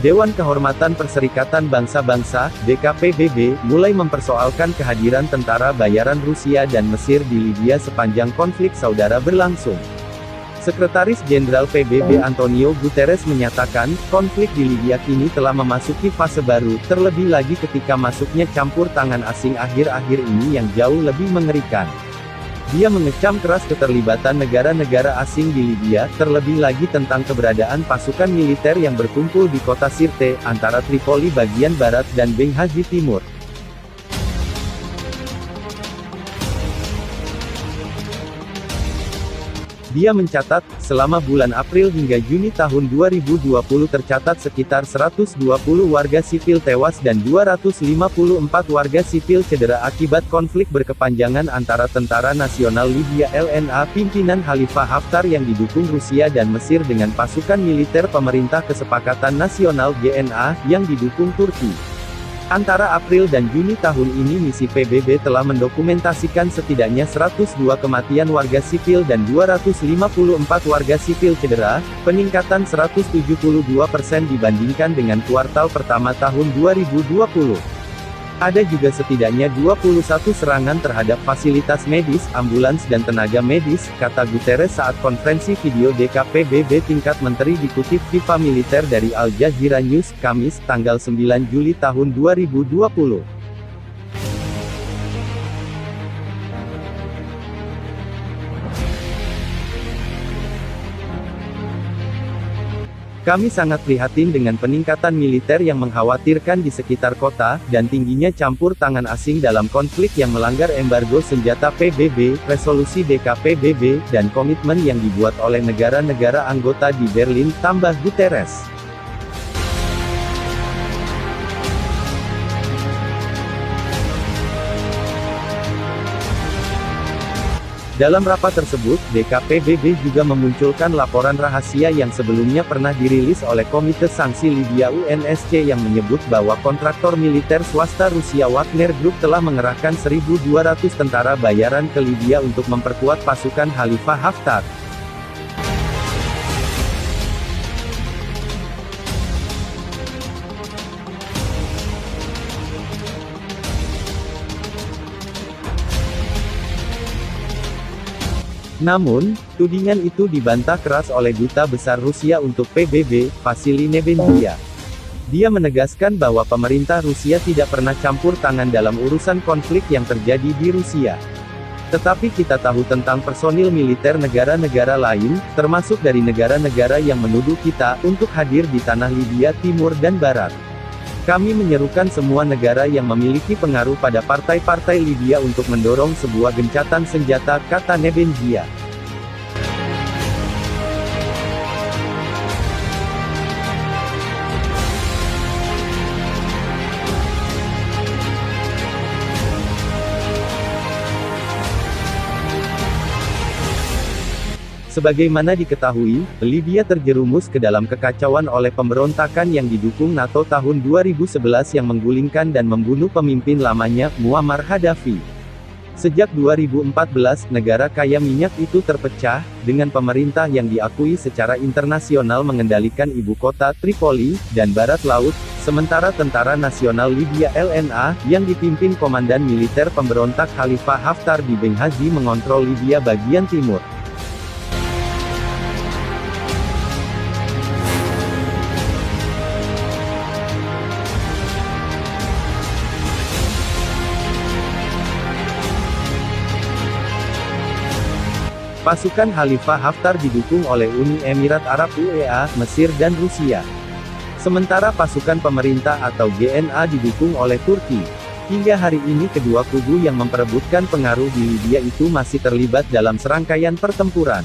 Dewan Kehormatan Perserikatan Bangsa-Bangsa, DKPBB, mulai mempersoalkan kehadiran tentara bayaran Rusia dan Mesir di Libya sepanjang konflik saudara berlangsung. Sekretaris Jenderal PBB Antonio Guterres menyatakan, konflik di Libya kini telah memasuki fase baru, terlebih lagi ketika masuknya campur tangan asing akhir-akhir ini yang jauh lebih mengerikan. Dia mengecam keras keterlibatan negara-negara asing di Libya, terlebih lagi tentang keberadaan pasukan militer yang berkumpul di kota Sirte, antara Tripoli bagian barat dan Benghazi timur. Dia mencatat, selama bulan April hingga Juni tahun 2020 tercatat sekitar 120 warga sipil tewas dan 254 warga sipil cedera akibat konflik berkepanjangan antara Tentara Nasional Libya LNA pimpinan Khalifah Haftar yang didukung Rusia dan Mesir dengan pasukan militer Pemerintah Kesepakatan Nasional GNA, yang didukung Turki. Antara April dan Juni tahun ini misi PBB telah mendokumentasikan setidaknya 102 kematian warga sipil dan 254 warga sipil cedera, peningkatan 172% dibandingkan dengan kuartal pertama tahun 2020. Ada juga setidaknya 21 serangan terhadap fasilitas medis, ambulans dan tenaga medis, kata Guterres saat konferensi video DKPBB tingkat menteri dikutip FIFA Militer dari Al Jazeera News, Kamis, tanggal 9 Juli tahun 2020. Kami sangat prihatin dengan peningkatan militer yang mengkhawatirkan di sekitar kota, dan tingginya campur tangan asing dalam konflik yang melanggar embargo senjata PBB, resolusi DKPBB, dan komitmen yang dibuat oleh negara-negara anggota di Berlin, tambah Guterres. Dalam rapat tersebut, DKPBB juga memunculkan laporan rahasia yang sebelumnya pernah dirilis oleh Komite Sanksi Libya UNSC yang menyebut bahwa kontraktor militer swasta Rusia Wagner Group telah mengerahkan 1.200 tentara bayaran ke Libya untuk memperkuat pasukan Khalifah Haftar. Namun, tudingan itu dibantah keras oleh Duta Besar Rusia untuk PBB, Vasily Nebensia. Dia menegaskan bahwa pemerintah Rusia tidak pernah campur tangan dalam urusan konflik yang terjadi di Rusia. Tetapi kita tahu tentang personil militer negara-negara lain, termasuk dari negara-negara yang menuduh kita, untuk hadir di tanah Libya Timur dan Barat. Kami menyerukan semua negara yang memiliki pengaruh pada partai-partai Libya untuk mendorong sebuah gencatan senjata, kata Nebensia. Sebagaimana diketahui, Libya terjerumus ke dalam kekacauan oleh pemberontakan yang didukung NATO tahun 2011 yang menggulingkan dan membunuh pemimpin lamanya, Muammar Gaddafi. Sejak 2014, negara kaya minyak itu terpecah, dengan pemerintah yang diakui secara internasional mengendalikan ibu kota Tripoli, dan barat laut, sementara Tentara Nasional Libya LNA, yang dipimpin Komandan Militer Pemberontak Khalifah Haftar di Benghazi mengontrol Libya bagian timur. Pasukan Khalifah Haftar didukung oleh Uni Emirat Arab UEA, Mesir dan Rusia. Sementara pasukan pemerintah atau GNA didukung oleh Turki. Hingga hari ini kedua kubu yang memperebutkan pengaruh di Libya itu masih terlibat dalam serangkaian pertempuran.